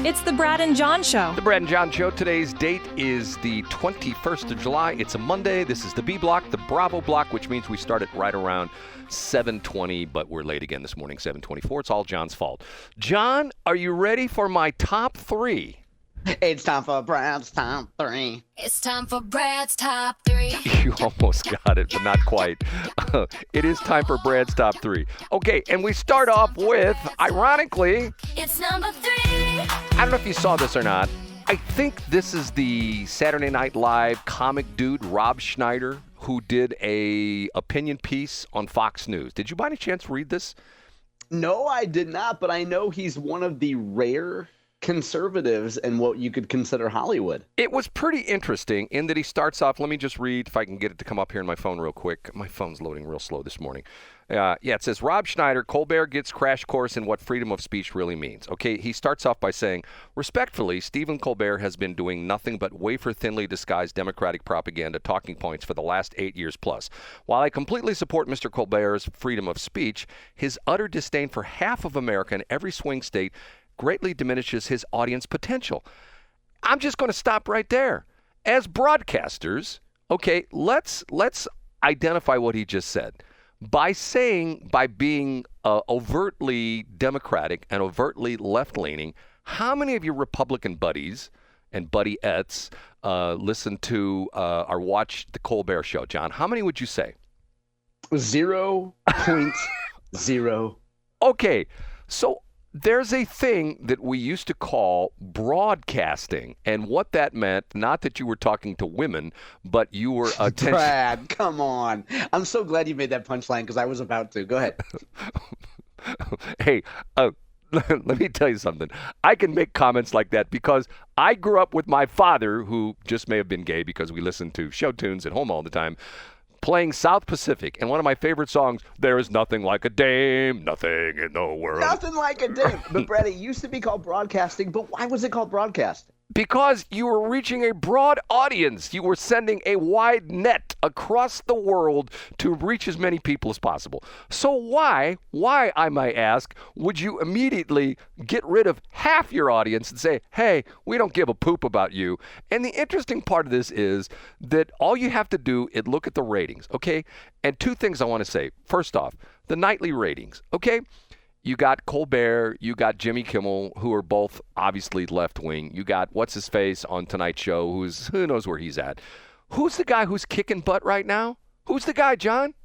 It's the Brad and John Show. The Brad and John Show. Today's date is the 21st of July. It's a Monday. This is the B block, the Bravo block, which means we start at right around 7:20, but we're late again this morning, 7:24. It's all John's fault. John, are you ready for my top three? It's time for Brad's top three. It's time for Brad's top three. You almost got it, but not quite. It is time for Brad's top three. Okay, and we start off with, ironically, It's number three. I don't know if you saw this or not. I think this is the Saturday Night Live comic dude, Rob Schneider, who did a opinion piece on Fox News. Did you by any chance read this? No, I did not, but I know he's one of the rare conservatives in what you could consider Hollywood. It was pretty interesting in that he starts off, let me just read if I can get it to come up here on my phone real quick. My phone's loading real slow this morning. It says, Rob Schneider, Colbert gets crash course in what freedom of speech really means. Okay, he starts off by saying, respectfully, Stephen Colbert has been doing nothing but wafer-thinly disguised Democratic propaganda talking points for the last 8 years plus. While I completely support Mr. Colbert's freedom of speech, his utter disdain for half of America in every swing state greatly diminishes his audience potential. I'm just going to stop right there. As broadcasters, okay, let's identify what he just said. By being overtly Democratic and overtly left-leaning, how many of your Republican buddies and buddy-ettes listen to or watch the Colbert Show, John? How many would you say? 0.0. Okay, so there's a thing that we used to call broadcasting, and what that meant, not that you were talking to women, but you were Brad, come on. I'm so glad you made that punchline because I was about to. Go ahead. Hey, let me tell you something. I can make comments like that because I grew up with my father, who just may have been gay because we listened to show tunes at home all the time, playing South Pacific, and one of my favorite songs, There Is Nothing Like a Dame, Nothing in the World. Nothing like a dame. But Brad, it used to be called broadcasting, but why was it called broadcasting? Because you were reaching a broad audience. You were sending a wide net across the world to reach as many people as possible. So why, I might ask, would you immediately get rid of half your audience and say, hey, we don't give a poop about you? And the interesting part of this is that all you have to do is look at the ratings, okay? And two things I want to say. First off, the nightly ratings, okay? You got Colbert, you got Jimmy Kimmel, who are both obviously left-wing. You got what's-his-face on Tonight Show, who knows where he's at. Who's the guy who's kicking butt right now? Who's the guy, John?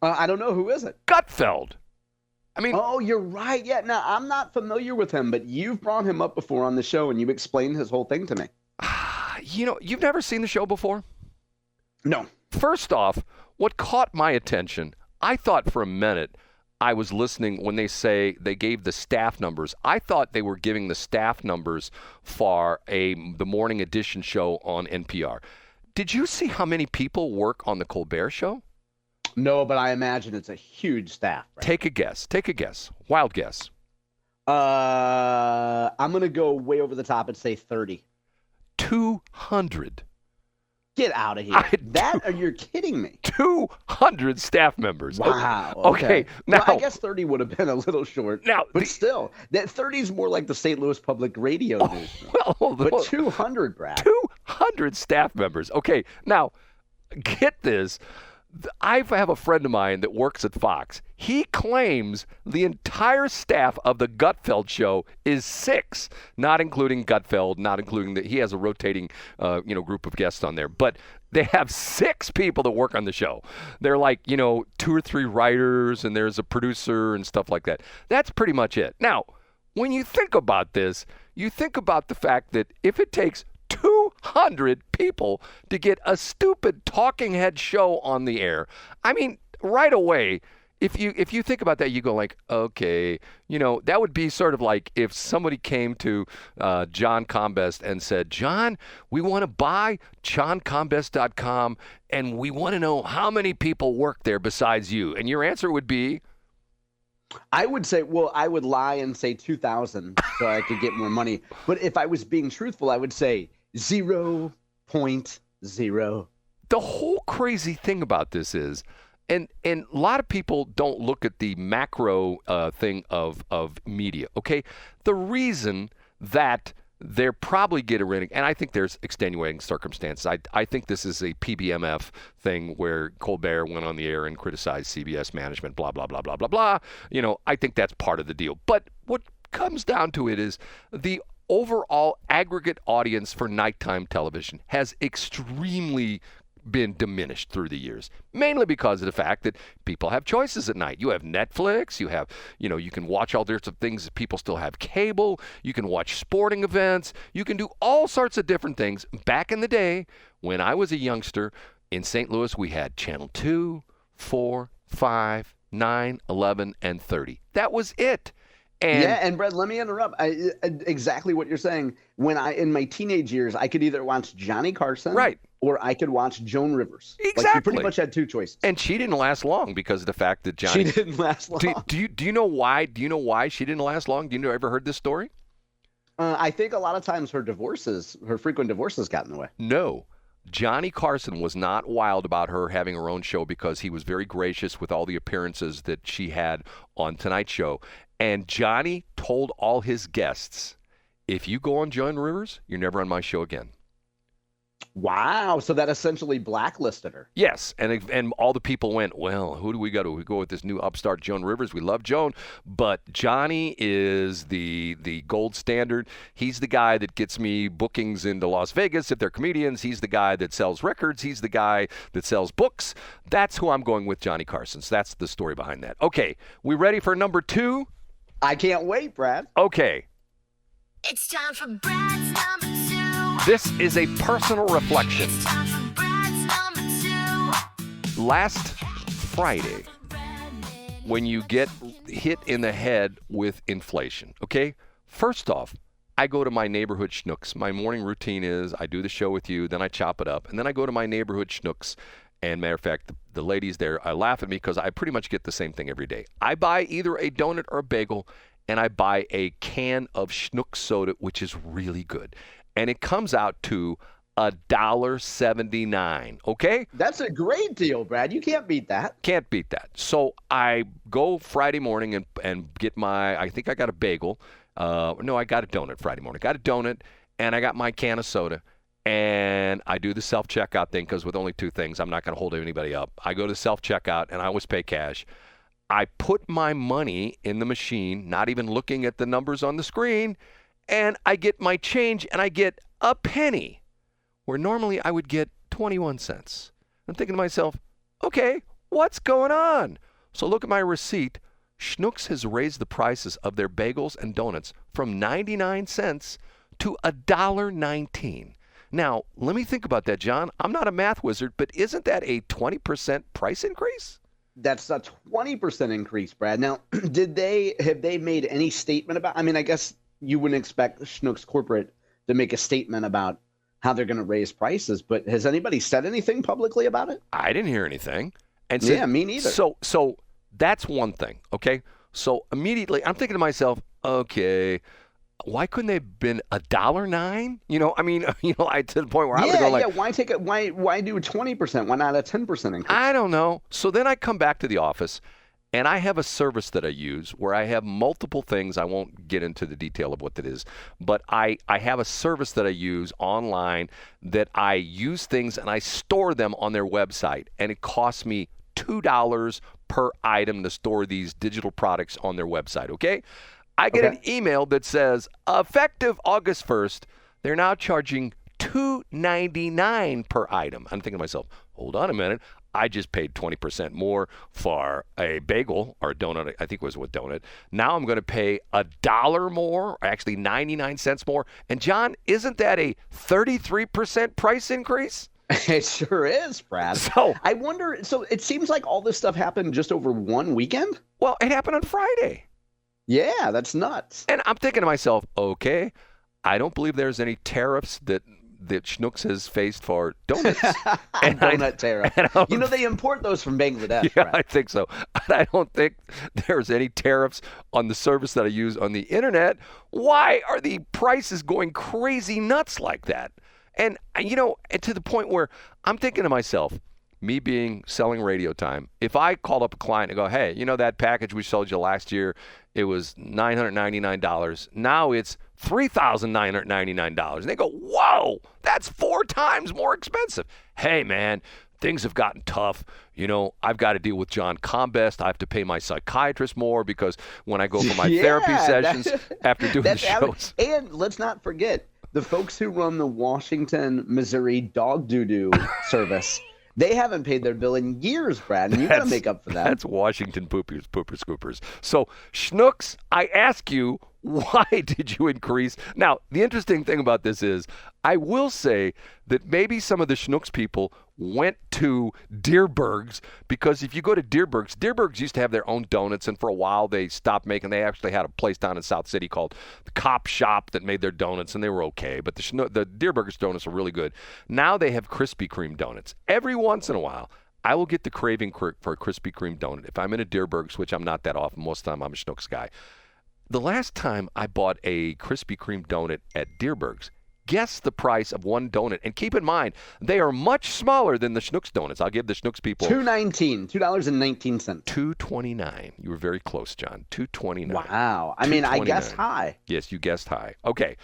I don't know. Who is it? Gutfeld. I mean... Oh, you're right. Yeah, no, I'm not familiar with him, but you've brought him up before on the show, and you explained his whole thing to me. You know, you've never seen the show before? No. First off, what caught my attention, I thought for a minute... I was listening when they say they gave the staff numbers. I thought they were giving the staff numbers for the morning edition show on NPR. Did you see how many people work on the Colbert Show? No, but I imagine it's a huge staff. Right? Take a guess. Wild guess. I'm going to go way over the top and say 30. 200. Get out of here. You're kidding me. 200 staff members. Wow. Okay. Now, well, I guess 30 would have been a little short. Now, but still, that 30 is more like the St. Louis Public Radio news. But 200, Brad. 200 staff members. Okay. Now, get this. I have a friend of mine that works at Fox. He claims the entire staff of the Gutfeld Show is 6, not including Gutfeld, not including he has a rotating, group of guests on there. But they have 6 people that work on the show. They're like, 2 or 3 writers, and there's a producer and stuff like that. That's pretty much it. Now, when you think about this, you think about the fact that if it takes 200 people to get a stupid talking head show on the air. I mean, right away, if you think about that, you go like, okay, that would be sort of like if somebody came to John Combest and said, John, we want to buy johncombest.com and we want to know how many people work there besides you. And your answer would be? I would say, I would lie and say 2,000 so I could get more money. But if I was being truthful, I would say 0.0. The whole crazy thing about this is, and a lot of people don't look at the macro thing of media, okay? The reason that they're probably getting, and I think there's extenuating circumstances. I think this is a PBMF thing where Colbert went on the air and criticized CBS management, blah, blah, blah, blah, blah, blah. I think that's part of the deal. But what comes down to it is the overall aggregate audience for nighttime television has extremely been diminished through the years, mainly because of the fact that people have choices at night. You have Netflix, you have, you can watch all sorts of things. People still have cable. You can watch sporting events. You can do all sorts of different things. Back in the day, when I was a youngster in St. Louis, we had Channel 2, 4, 5, 9, 11, and 30. That was it. And Brett, let me interrupt. Exactly what you're saying. In my teenage years, I could either watch Johnny Carson, right, or I could watch Joan Rivers. Exactly. Like, you pretty much had two choices. And she didn't last long because of the fact that Johnny. She didn't last long. Do you know why? Do you know why she didn't last long? Do you ever heard this story? I think a lot of times her frequent divorces got in the way. No. Johnny Carson was not wild about her having her own show because he was very gracious with all the appearances that she had on Tonight Show. And Johnny told all his guests, if you go on Joan Rivers, you're never on my show again. Wow. So that essentially blacklisted her. Yes. And all the people went, well, who do we go to? We go with this new upstart Joan Rivers. We love Joan. But Johnny is the gold standard. He's the guy that gets me bookings into Las Vegas if they're comedians. He's the guy that sells records. He's the guy that sells books. That's who I'm going with, Johnny Carson. So that's the story behind that. Okay. We ready for number 2? I can't wait, Brad. Okay. It's time for Brad's number 2. This is a personal reflection. It's time for Brad's number 2. Last Friday, when you get hit in the head with inflation, okay? First off, I go to my neighborhood Schnucks. My morning routine is I do the show with you, then I chop it up, and then I go to my neighborhood Schnucks. And matter of fact, the ladies there laugh at me because I pretty much get the same thing every day. I buy either a donut or a bagel, and I buy a can of Schnucks soda, which is really good. And it comes out to $1.79, okay? That's a great deal, Brad. You can't beat that. Can't beat that. So I go Friday morning and get I think I got a bagel. No, I got a donut Friday morning. Got a donut, and I got my can of soda. And I do the self-checkout thing because with only 2 things, I'm not going to hold anybody up. I go to self-checkout, and I always pay cash. I put my money in the machine, not even looking at the numbers on the screen, and I get my change, and I get a penny, where normally I would get 21 cents. I'm thinking to myself, okay, what's going on? So look at my receipt. Schnucks has raised the prices of their bagels and donuts from 99 cents to $1.19. Now, let me think about that, John. I'm not a math wizard, but isn't that a 20% price increase? That's a 20% increase, Brad. Now, have they made any statement about, I mean, I guess you wouldn't expect Schnucks Corporate to make a statement about how they're going to raise prices, but has anybody said anything publicly about it? I didn't hear anything. And yeah, me neither. So that's one thing, okay? So immediately I'm thinking to myself, why couldn't they have been $1.09? I to the point where I was going like, why do 20%? Why not a 10% increase? I don't know. So then I come back to the office, and I have a service that I use where I have multiple things. I won't get into the detail of what that is, but I have a service that I use online that I use things and I store them on their website, and it costs me $2 per item to store these digital products on their website, okay? I get an email that says, effective August 1st, they're now charging $2.99 per item. I'm thinking to myself, hold on a minute. I just paid 20% more for a bagel or a donut. I think it was a donut. Now I'm going to pay $1 more, or actually 99 cents more. And John, isn't that a 33% price increase? It sure is, Brad. So I wonder, so it seems like all this stuff happened just over one weekend? Well, it happened on Friday. Yeah, that's nuts. And I'm thinking to myself, okay, I don't believe there's any tariffs that Schnucks has faced for donuts. Donut tariff. They import those from Bangladesh. Yeah, Brad. I think so. I don't think there's any tariffs on the service that I use on the internet. Why are the prices going crazy nuts like that? And, and to the point where I'm thinking to myself, me being selling radio time, if I called up a client and go, hey, you know that package we sold you last year, it was $999. Now it's $3,999. And they go, whoa, that's 4 times more expensive. Hey, man, things have gotten tough. You know, I've got to deal with John Combest. I have to pay my psychiatrist more because when I go for my therapy sessions after doing the shows. And let's not forget, the folks who run the Washington, Missouri dog doo-doo service, they haven't paid their bill in years, Brad, and you got to make up for that. That's Washington pooper scoopers. So, Schnucks, I ask you, why did you increase? Now, the interesting thing about this is, I will say that maybe some of the Schnucks people went to Dierbergs, because if you go to Dierbergs used to have their own donuts, and for a while they stopped making. They actually had a place down in South City called the Cop Shop that made their donuts, and they were okay. But the Dierbergs donuts are really good. Now they have Krispy Kreme donuts. Every once in a while, I will get the craving for a Krispy Kreme donut. If I'm in a Dierbergs, which I'm not that often, most of the time I'm a Schnucks guy. The last time I bought a Krispy Kreme donut at Dierbergs, guess the price of one donut. And keep in mind, they are much smaller than the Schnucks donuts. I'll give the Schnucks people $2.19. $2.29. You were very close, John. $2.29. Wow. I mean, I guessed high. Yes, you guessed high. Okay,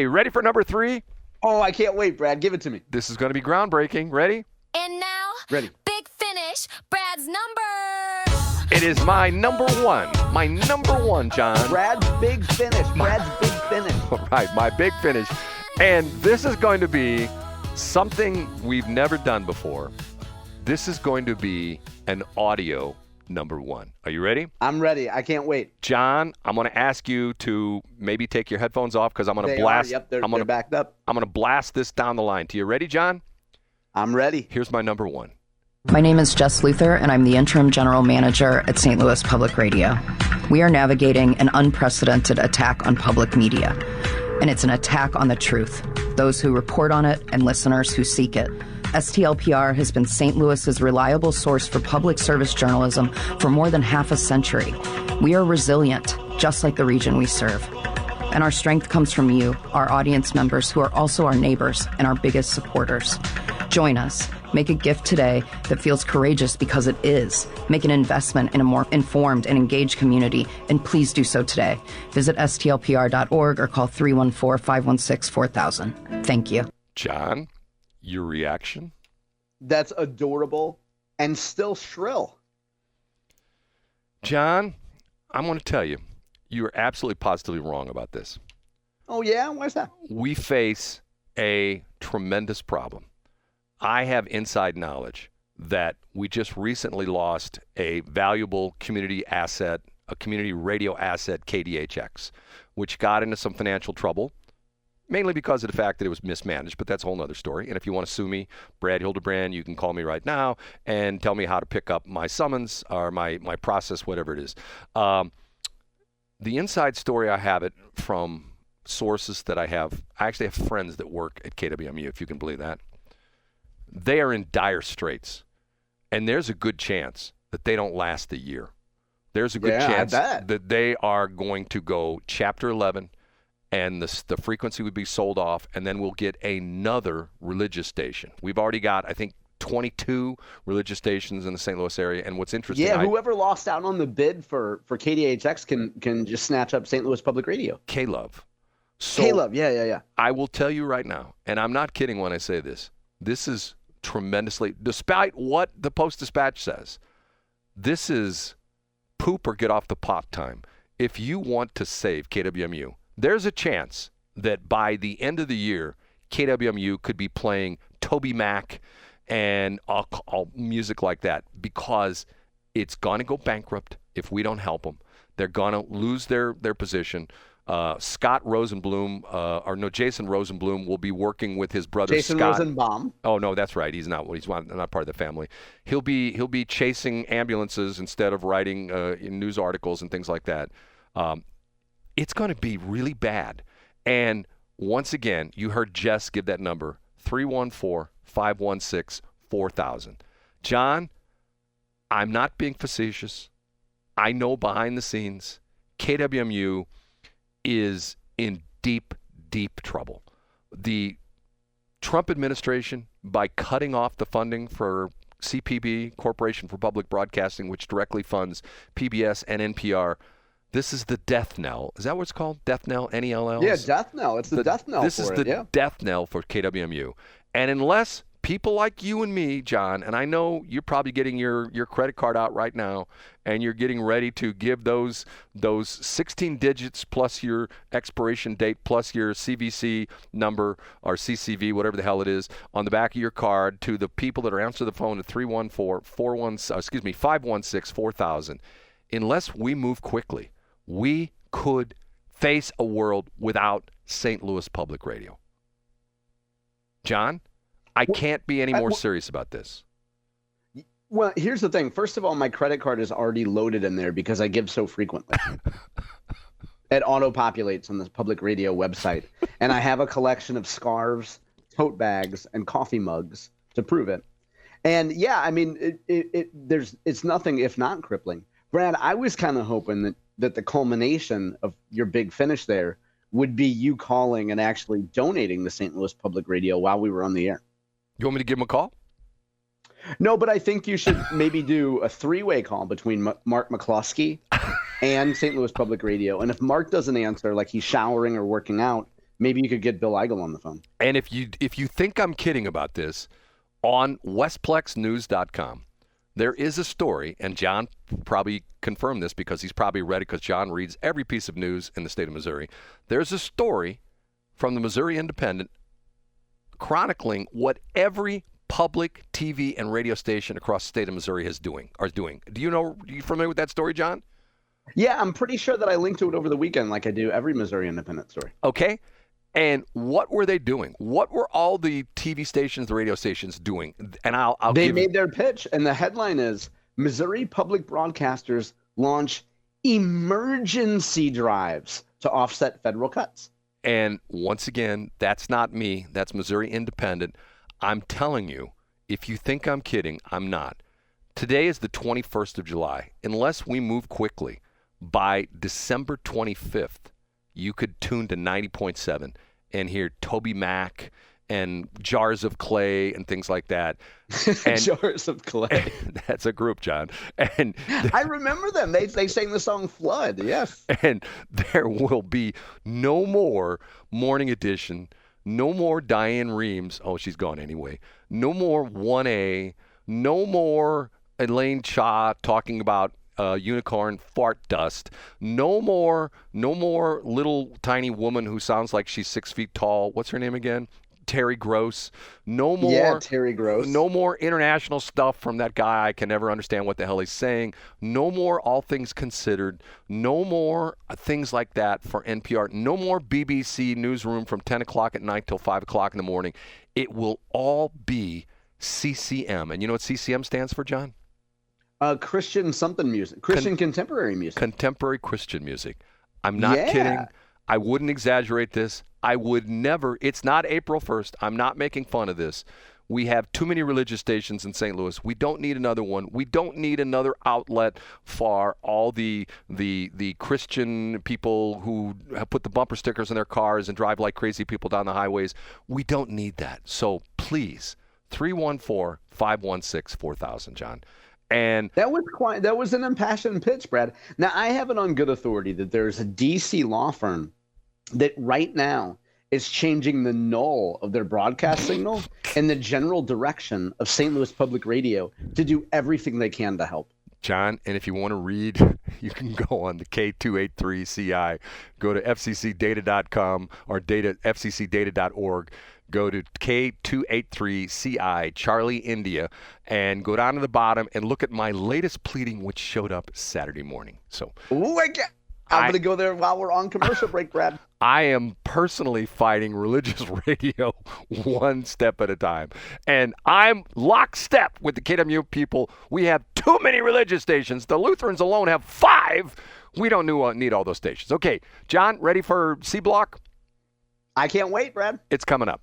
ready for number 3? Oh, I can't wait, Brad. Give it to me. This is going to be groundbreaking. Ready? And now, Ready. Big Finish, Brad's number. It is my number 1. My number 1, John. Brad's big finish. All right, my big finish. And this is going to be something we've never done before. This is going to be an audio number 1. Are you ready? I'm ready. I can't wait. John, I'm going to ask you to maybe take your headphones off because I'm going to blast. Yep, they're backed up. I'm going to blast this down the line. To you ready, John? I'm ready. Here's my number 1. My name is Jess Luther, and I'm the interim general manager at St. Louis Public Radio. We are navigating an unprecedented attack on public media, and it's an attack on the truth, those who report on it and listeners who seek it. STLPR has been St. Louis's reliable source for public service journalism for more than half a century. We are resilient, just like the region we serve. And our strength comes from you, our audience members, who are also our neighbors and our biggest supporters. Join us. Make a gift today that feels courageous because it is. Make an investment in a more informed and engaged community, and please do so today. Visit stlpr.org or call 314-516-4000. Thank you. John, your reaction? That's adorable and still shrill. John, I'm going to tell you, you are absolutely positively wrong about this. Oh, yeah? Why's that? We face a tremendous problem. I have inside knowledge that we just recently lost a valuable community asset, a community radio asset, KDHX, which got into some financial trouble, mainly because of the fact that it was mismanaged, but that's a whole other story. And if you want to sue me, Brad Hildebrand, you can call me right now and tell me how to pick up my summons or my process, whatever it is. The inside story, I have it from sources that I have. I actually have friends that work at KWMU, if you can believe that. They are in dire straits, and there's a good chance that they don't last a year. There's a good chance that they are going to go Chapter 11, and the frequency would be sold off, and then we'll get another religious station. We've already got, I think, 22 religious stations in the St. Louis area, and what's interesting... Yeah, whoever lost out on the bid for KDHX can just snatch up St. Louis Public Radio. K-Love. So K-Love, yeah. I will tell you right now, and I'm not kidding when I say this, this is tremendously, despite what the Post-Dispatch says, this is poop or get off the pot time. If you want to save KWMU, there's a chance that by the end of the year, KWMU could be playing Toby Mac and all music like that, because it's going to go bankrupt if we don't help them. They're going to lose their position. Jason Rosenblum will be working with his brother Jason Scott. Rosenbaum. Oh no, that's right. He's not part of the family. He'll be chasing ambulances instead of writing in news articles and things like that. It's going to be really bad. And once again, you heard Jess give that number, 314-516-4000. John, I'm not being facetious. I know behind the scenes, KWMU is in deep, deep trouble. The Trump administration, by cutting off the funding for CPB, Corporation for Public Broadcasting, which directly funds PBS and NPR. This is the death knell. Is that what it's called? Death knell, NELL? Yeah, death knell. It's the death knell This is the yeah. death knell for KWMU. And unless people like you and me, John, and I know you're probably getting your credit card out right now, and you're getting ready to give those 16 digits plus your expiration date plus your CVC number or CCV, whatever the hell it is, on the back of your card to the people that are answering the phone at 516-4000. Unless we move quickly, we could face a world without St. Louis Public Radio. John, I can't be any more serious about this. Well, here's the thing. First of all, my credit card is already loaded in there because I give so frequently. It auto-populates on the public radio website. And I have a collection of scarves, tote bags, and coffee mugs to prove it. And yeah, I mean, it's nothing if not crippling. Brad, I was kind of hoping that the culmination of your big finish there would be you calling and actually donating to St. Louis Public Radio while we were on the air. You want me to give him a call? No, but I think you should maybe do a three-way call between Mark McCloskey and St. Louis Public Radio. And if Mark doesn't answer, like he's showering or working out, maybe you could get Bill Eigel on the phone. And if you think I'm kidding about this, on westplexnews.com, there is a story, and John probably confirmed this because he's probably read it because John reads every piece of news in the state of Missouri. There's a story from the Missouri Independent chronicling what every public TV and radio station across the state of Missouri are doing. Are you familiar with that story, John? Yeah, I'm pretty sure that I linked to it over the weekend like I do every Missouri Independent story. Okay. And what were they doing? What were all the TV stations, the radio stations doing? And They made their pitch, and the headline is, Missouri public broadcasters launch emergency drives to offset federal cuts. And once again, that's not me. That's Missouri Independent. I'm telling you, if you think I'm kidding, I'm not. Today is the 21st of July. Unless we move quickly, by December 25th, you could tune to 90.7 and hear Toby Mac and Jars of Clay and things like that. And Jars of Clay. That's a group, John. And I remember them. They sang the song Flood, yes. And there will be no more Morning Edition, no more Diane Reams. Oh, she's gone anyway. No more 1A, no more Elaine Cha talking about unicorn fart dust. No more little tiny woman who sounds like she's 6 feet tall. What's her name again? Terry Gross. No more. Yeah, Terry Gross. No more international stuff from that guy. I can never understand what the hell he's saying. No more All Things Considered. No more things like that for NPR. No more BBC Newsroom from 10 o'clock at night till 5 o'clock in the morning. It will all be CCM. And you know what CCM stands for, John? Christian something music. Christian contemporary music. Contemporary Christian music. I'm not kidding. I wouldn't exaggerate this. I would never. It's not April 1st. I'm not making fun of this. We have too many religious stations in St. Louis. We don't need another one. We don't need another outlet for all the Christian people who have put the bumper stickers in their cars and drive like crazy people down the highways. We don't need that. So please, 314-516-4000, John. And that was an impassioned pitch, Brad. Now, I have it on good authority that there's a DC law firm that right now is changing the null of their broadcast signal and the general direction of St. Louis Public Radio to do everything they can to help. John, and if you want to read, you can go on the K283CI, go to fccdata.com or fccdata.org. Go to K283CI, Charlie India, and go down to the bottom and look at my latest pleading, which showed up Saturday morning. So, I'm going to go there while we're on commercial break, Brad. I am personally fighting religious radio one step at a time. And I'm lockstep with the KWMU people. We have too many religious stations. The Lutherans alone have 5. We don't need all those stations. Okay, John, ready for C Block? I can't wait, Brad. It's coming up.